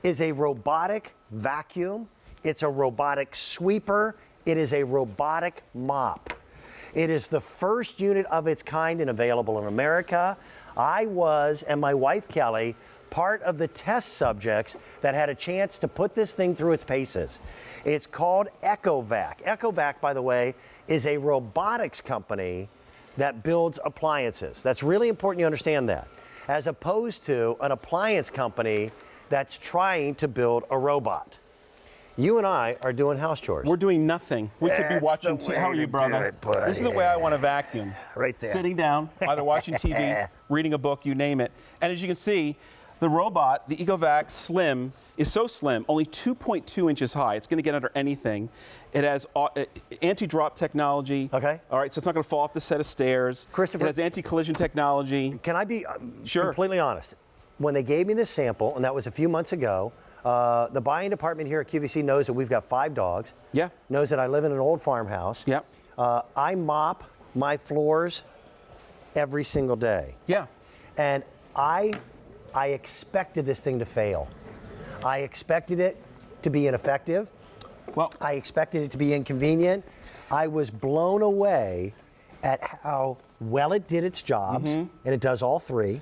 is a robotic vacuum. It's a robotic sweeper. It is a robotic mop. It is the first unit of its kind and available in America. I was, and my wife Kelly, part of the test subjects that had a chance to put this thing through its paces. It's called EcoVac. EcoVac, by the way, is a robotics company that builds appliances. That's really important you understand that, as opposed to an appliance company that's trying to build a robot. You and I are doing house chores. We're doing nothing. We could be watching TV. How are you, brother? This is the way I want to vacuum. Right there. Sitting down, either watching TV, reading a book, you name it. And as you can see, the robot, the EcoVac Slim, is so slim, only 2.2 inches high. It's going to get under anything. It has anti-drop technology. Okay. All right, so it's not going to fall off the set of stairs. Christopher, it has anti-collision technology. Can I be Sure. completely honest? When they gave me this sample, and that was a few months ago, the buying department here at QVC knows that we've got 5 dogs. Yeah. Knows that I live in an old farmhouse. Yeah. I mop my floors every single day. Yeah. And I expected this thing to fail. I expected it to be ineffective. Well, I expected it to be inconvenient. I was blown away at how well it did its jobs, and it does all 3.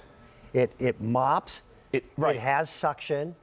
It mops. Right. It has suction.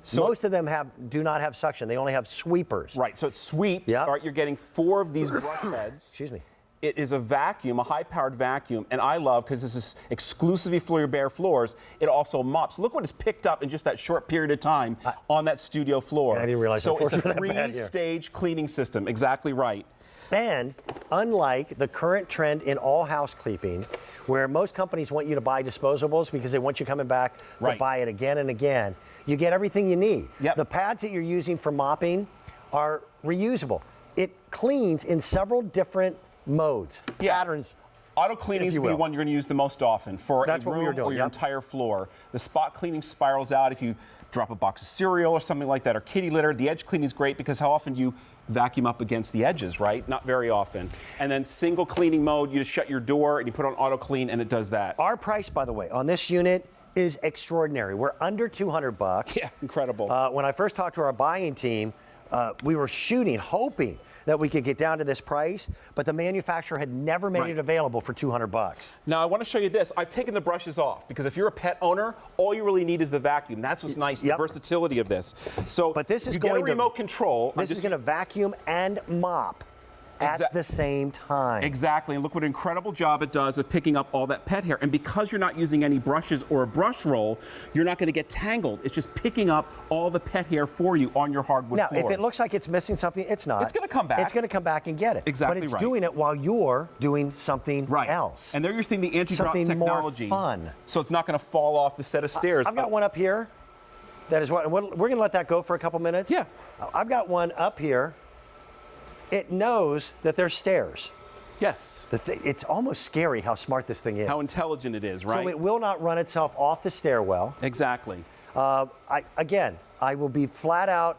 So most of them do not have suction. They only have sweepers. Right, so it sweeps. Yep. All right, you're getting 4 of these brush heads. Excuse me. It is a vacuum, a high-powered vacuum, and I love, because this is exclusively for your bare floors, it also mops. Look what it's picked up in just that short period of time on that studio floor. I didn't realize so the it's a floors were that bad here. 3-stage cleaning system, exactly right. And unlike the current trend in all house cleaning, where most companies want you to buy disposables because they want you coming back to buy it again and again, you get everything you need. Yep. The pads that you're using for mopping are reusable. It cleans in several different modes, patterns. Auto cleaning is the one you're going to use the most often for That's a what we were room doing, or your entire floor. The spot cleaning spirals out if you drop a box of cereal or something like that, or kitty litter. The edge cleaning is great because how often do you vacuum up against the edges, right? Not very often. And then single cleaning mode, you just shut your door and you put on auto clean and it does that. Our price, by the way, on this unit is extraordinary. We're under $200. Yeah, incredible. When I first talked to our buying team, we were hoping that we could get down to this price, but the manufacturer had never made it available for $200. Now I want to show you this. I've taken the brushes off because if you're a pet owner, all you really need is the vacuum. That's what's nice, the versatility of this. So, but this is you going get a remote control. This is going to vacuum and mop at the same time. Exactly, and look what an incredible job it does of picking up all that pet hair. And because you're not using any brushes or a brush roll, you're not going to get tangled. It's just picking up all the pet hair for you on your hardwood floors. Now, if it looks like it's missing something, it's not. It's going to come back. It's going to come back and get it. Exactly But it's doing it while you're doing something else. And they're using the anti-drop technology. More fun. So it's not going to fall off the set of stairs. I've got one up here. That is what we're going to let that go for a couple minutes. Yeah. I've got one up here. It knows that there's stairs. Yes. It's almost scary how smart this thing is. How intelligent it is, right? So it will not run itself off the stairwell. Exactly. I will be flat out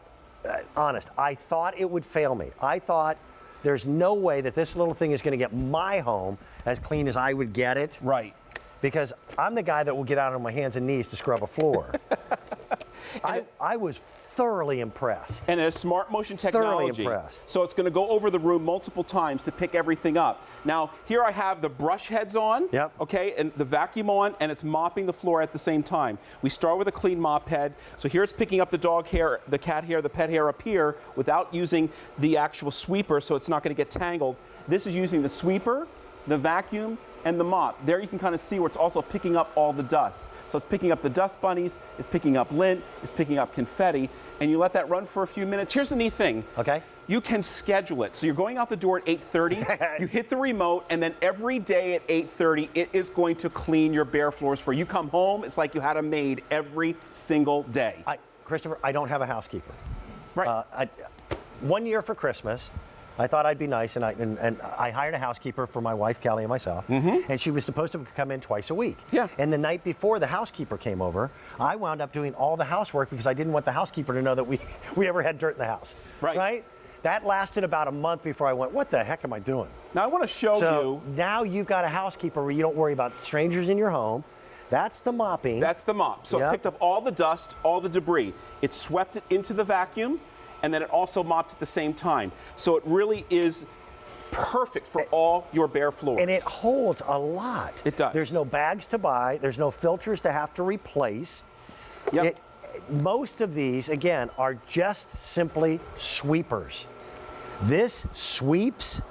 honest. I thought it would fail me. I thought there's no way that this little thing is going to get my home as clean as I would get it. Right. Because I'm the guy that will get out on my hands and knees to scrub a floor. I was thoroughly impressed. And it has smart motion technology. Thoroughly impressed. So it's going to go over the room multiple times to pick everything up. Now, here I have the brush heads on, okay, and the vacuum on, and it's mopping the floor at the same time. We start with a clean mop head. So here it's picking up the dog hair, the cat hair, the pet hair up here without using the actual sweeper, so it's not going to get tangled. This is using the sweeper, the vacuum, and the mop. There you can kind of see where it's also picking up all the dust. So it's picking up the dust bunnies, it's picking up lint, it's picking up confetti, and you let that run for a few minutes. Here's the neat thing. Okay. You can schedule it. So you're going out the door at 8:30, you hit the remote, and then every day at 8:30, it is going to clean your bare floors for you. You come home, it's like you had a maid every single day. Christopher, I don't have a housekeeper. Right. One year for Christmas, I thought I'd be nice, and I hired a housekeeper for my wife, Kelly, and myself, and she was supposed to come in twice a week. Yeah. And the night before the housekeeper came over, I wound up doing all the housework because I didn't want the housekeeper to know that we ever had dirt in the house. Right? That lasted about a month before I went, what the heck am I doing? Now I want to show you. Now you've got a housekeeper where you don't worry about strangers in your home. That's the mopping. That's the mop. So it picked up all the dust, all the debris. It swept it into the vacuum, and then it also mopped at the same time. So it really is perfect for all your bare floors. And it holds a lot. It does. There's no bags to buy. There's no filters to have to replace. Yep. Most of these, again, are just simply sweepers. This sweeps,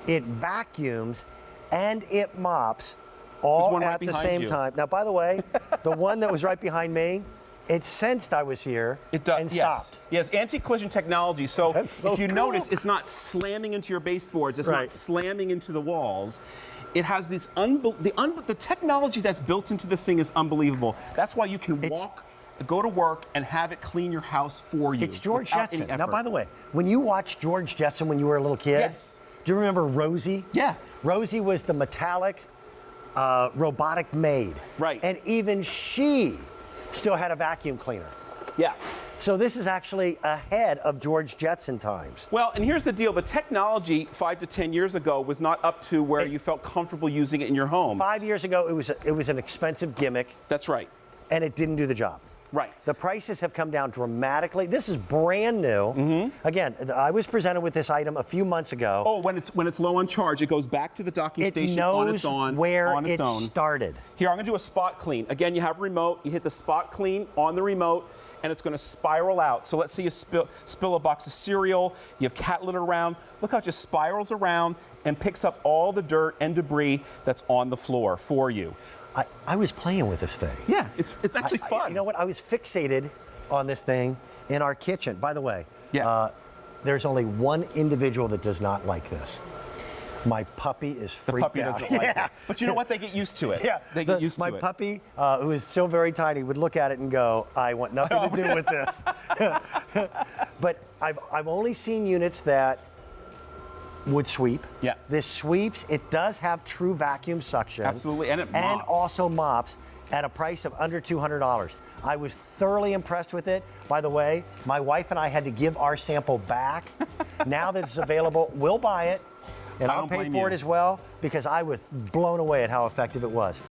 it vacuums, and it mops all at the same time. Now, by the way, the one that was right behind me, it sensed I was here and stopped. Yes, anti-collision technology. So, if you cool. notice, it's not slamming into your baseboards. It's not slamming into the walls. It has this the technology that's built into this thing is unbelievable. That's why you can go to work and have it clean your house for you. It's George Jetson. Now, by the way, when you watched George Jetson when you were a little kid, do you remember Rosie? Yeah. Rosie was the metallic robotic maid. Right. And even she still had a vacuum cleaner. Yeah. So this is actually ahead of George Jetson times. Well, and here's the deal. The technology 5 to 10 years ago was not up to where you felt comfortable using it in your home. 5 years ago, it was an expensive gimmick. That's right. And it didn't do the job. Right. The prices have come down dramatically. This is brand new. Again, I was presented with this item a few months ago. Oh, when it's low on charge, it goes back to the docking station on its own. It knows where it own. started. Here, I'm going to do a spot clean. Again, you have a remote. You hit the spot clean on the remote, and it's going to spiral out. So let's say you spill a box of cereal. You have cat litter around. Look how it just spirals around and picks up all the dirt and debris that's on the floor for you. I was playing with this thing. Yeah, it's actually fun. You know what? I was fixated on this thing in our kitchen. By the way, there's only one individual that does not like this. My puppy is freaked out. The puppy doesn't like it. But you know what? They get used to it. Yeah. They get used to it. My puppy, who is still very tiny, would look at it and go, I want nothing to do with this. But I've only seen units that would sweep. Yeah. This sweeps. It does have true vacuum suction. Absolutely, and it mops. And also mops at a price of under $200. I was thoroughly impressed with it. By the way, my wife and I had to give our sample back. Now that it's available, we'll buy it. And I'll pay for it as well because I was blown away at how effective it was.